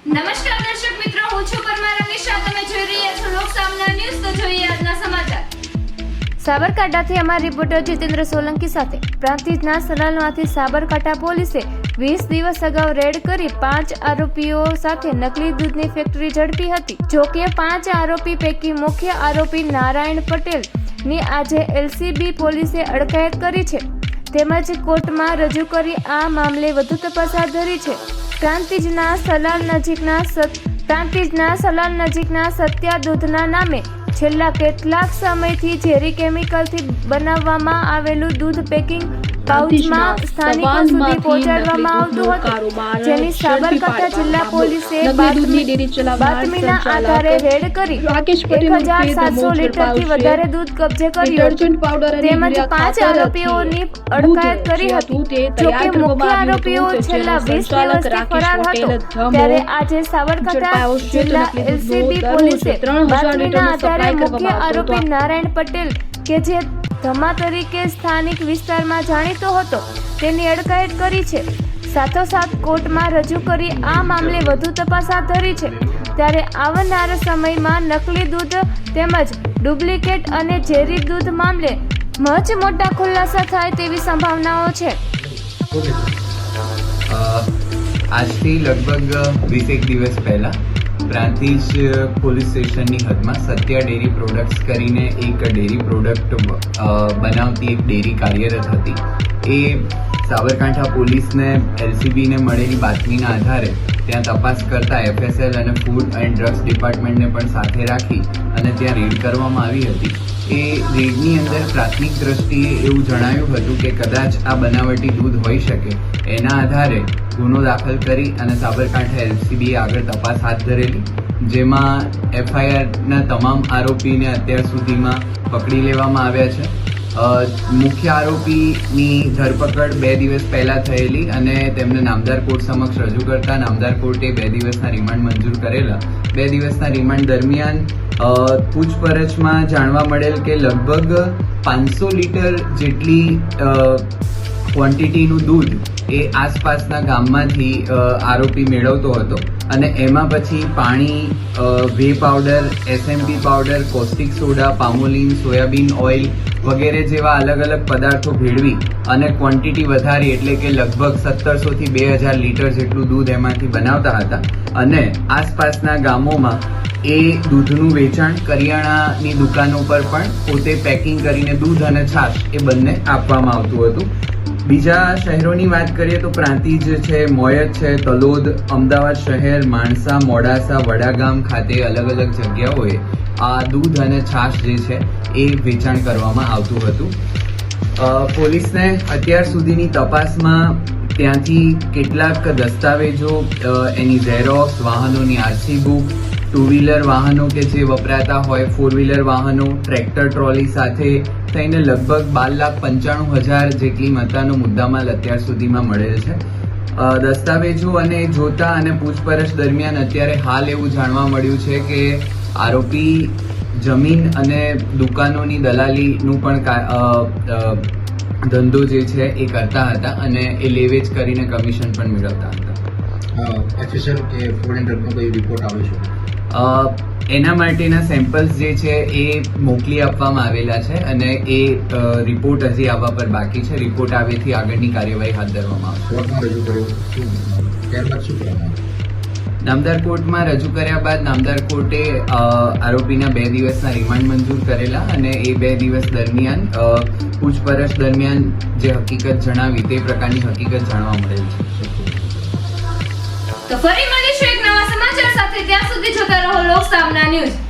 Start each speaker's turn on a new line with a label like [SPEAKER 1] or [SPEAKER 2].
[SPEAKER 1] નમસ્કાર દર્શક મિત્રો, હું છું પરમાર અનિશા. તમે જોઈ રહ્યા છો લોક સામના ન્યૂઝ. તો જોઈએ આજના સમાચાર. સાબરકાંઠાથી અમારા રિપોર્ટર જીતેન્દ્ર સોલંકી સાથે. પ્રાંતિજના સલાલમાંથી સાબરકાંઠા પોલીસે 20 દિવસ અગાઉ રેડ કરી 5 આરોપીઓ સાથે નકલી દૂધની ફેક્ટરી ઝડપી હતી. જોકે 5 આરોપી પૈકી મુખ્ય આરોપી નારાયણ પટેલની આજે એલસીબી પોલીસે અટકાયત કરી છે, તેમજ કોર્ટમાં રજૂ કરી આ મામલે વધુ તપાસ હાથ ધરી છે. પ્રાંતિજના સલાલ નજીકના સત્યા દૂધના નામે છેલ્લા કેટલાક સમયથી ઝેરી કેમિકલથી બનાવવામાં આવેલું દૂધ પેકિંગ પાઉચમાં સ્થાનિકો સુધી પહોંચાડવામાં આવતું હતું, જેની સાબરકાંઠા જિલ્લા પોલીસે બાતમીના આધારે રેડ કરી 1700 લીટરથી વધારે દૂધ કબજે કર્યું તેમજ 5 આરોપીઓની અટકાયત કરી હતી. જોકે મુખ્ય આરોપીઓ છેલ્લા 20 દિવસથી ફરાર હતો, ત્યારે આજે સાબરકાંઠા જિલ્લા એલસીબી પોલીસે બાતમીના આધારે મુખ્ય આરોપી નારાયણ પટેલ, કે જે ધમા તરીકે સ્થાનિક વિસ્તારમાં જાણીતો હતો, તેની અટકાયત કરી છે. સાથોસાથ કોર્ટમાં રજૂ કરી આ મામલે વધુ તપાસ હાથ ધરી છે. ત્યારે આવનારા સમયમાં નકલી દૂધ તેમજ ડુપ્લિકેટ અને ઝેરી દૂધ મામલે મચ મોટા ખુલાસા થાય તેવી સંભાવનાઓ છે.
[SPEAKER 2] આજથી લગભગ 20 દિવસ પહેલા પ્રાંતિજ પોલીસ સ્ટેશનની હદમાં સત્યા ડેરી પ્રોડક્ટ્સ કરીને એક ડેરી પ્રોડક્ટ બનાવતી એક ડેરી કાર્યરત હતી. એ સાબરકાંઠા પોલીસને એલસીબીને મળેલી બાતમીના આધારે ત્યાં તપાસ કરતા એફએસએલ અને ફૂડ એન્ડ ડ્રગ્સ ડિપાર્ટમેન્ટને પણ સાથે રાખી અને ત્યાં રેડ કરવામાં આવી હતી. એ રેડની અંદર પ્રાથમિક દ્રષ્ટિએ એવું જણાયું હતું કે કદાચ આ બનાવટી દૂધ હોઈ શકે. એના આધારે ગુનો દાખલ કરી અને સાબરકાંઠા એલસીબીએ આગળ તપાસ હાથ ધરેલી, જેમાં એફઆઈઆરના તમામ આરોપીને અત્યાર સુધીમાં પકડી લેવામાં આવ્યા છે. મુખ્ય આરોપીની ધરપકડ 2 દિવસ પહેલા થયેલી અને તેમને નામદાર કોર્ટ સમક્ષ રજૂ કરતા નામદાર કોર્ટે 2 દિવસના રિમાન્ડ મંજૂર કરેલા. 2 દિવસના રિમાન્ડ દરમિયાન પૂછપરછમાં જાણવા મળેલ કે લગભગ 500 લીટર જેટલી ક્વોન્ટિટીનું દૂધ એ આસપાસના ગામમાંથી આરોપી મેળવતો હતો અને એમાં પછી પાણી, way powder, SMP powder, caustic soda, palmolein, soybean oil વગેરે જેવા અલગ અલગ પદાર્થો ભેળવી અને ક્વોન્ટિટી વધારી, એટલે કે લગભગ 1700 થી 2000 લીટર જેટલું દૂધ એમાંથી બનાવતા હતા અને આસપાસના ગામોમાં એ દૂધનું વેચાણ કરિયાણાની દુકાનો પર પણ પોતે પેકિંગ કરીને દૂધ અને છાશ એ બંને આપવામાં આવતું હતું. બીજા શહેરોની વાત કરીએ તો પ્રાંતિજ છે, મોયત છે, તલોદ, અમદાવાદ શહેર, માણસા, મોડાસા, વડાગામ ખાતે અલગ અલગ જગ્યાઓએ આ દૂધ અને છાશ જે છે એ વેચાણ કરવામાં આવતું હતું. પોલીસને અત્યાર સુધીની તપાસમાં ત્યાંથી કેટલાક દસ્તાવેજો, એની ઝેરોક્સ, વાહનોની આરસી બુક, 2 વ્હીલર વાહનો કે જે વપરાતા હોય, 4 વ્હીલર વાહનો, ટ્રેક્ટર ટ્રોલી સાથે થઈને લગભગ 12,95,000 જેટલી મતાનો મુદ્દામાલ અત્યાર સુધીમાં મળેલ છે. દસ્તાવેજો અને જોતા અને પૂછપરછ દરમિયાન અત્યારે હાલ એવું જાણવા મળ્યું છે કે આરોપી જમીન અને દુકાનોની દલાલીનું પણ ધંધો જે છે એ કરતા હતા અને એ લેવેચ કરીને કમિશન પણ મેળવતા હતા.
[SPEAKER 3] એફએસએલ કે ફૂડ એન્ડ ડ્રગનો કોઈ રિપોર્ટ આવે છે?
[SPEAKER 2] એના માટેના સેમ્પલ્સ જે છે એ મોકલી આપવામાં આવેલા છે અને એ રિપોર્ટ હજી આવવા પર બાકી છે. રિપોર્ટ આવેથી આગળની કાર્યવાહી હાથ ધરવામાં આવશે.
[SPEAKER 3] કોર્ટમાં રજૂ કર્યો, ત્યારબાદ શું કરવામાં?
[SPEAKER 2] નામદાર કોર્ટમાં રજૂ કર્યા બાદ નામદાર કોર્ટે આરોપીના 2 દિવસના રિમાન્ડ મંજૂર કરેલા અને એ 2 દિવસ દરમિયાન પૂછપરછ દરમિયાન જે હકીકત જણાવી તે પ્રકારની હકીકત જાણવા મળેલ છે.
[SPEAKER 1] તો ફરી મળીશું એક નવા સમાચાર સાથે. ત્યાં સુધી જોતા રહો લોક સામના ન્યૂઝ.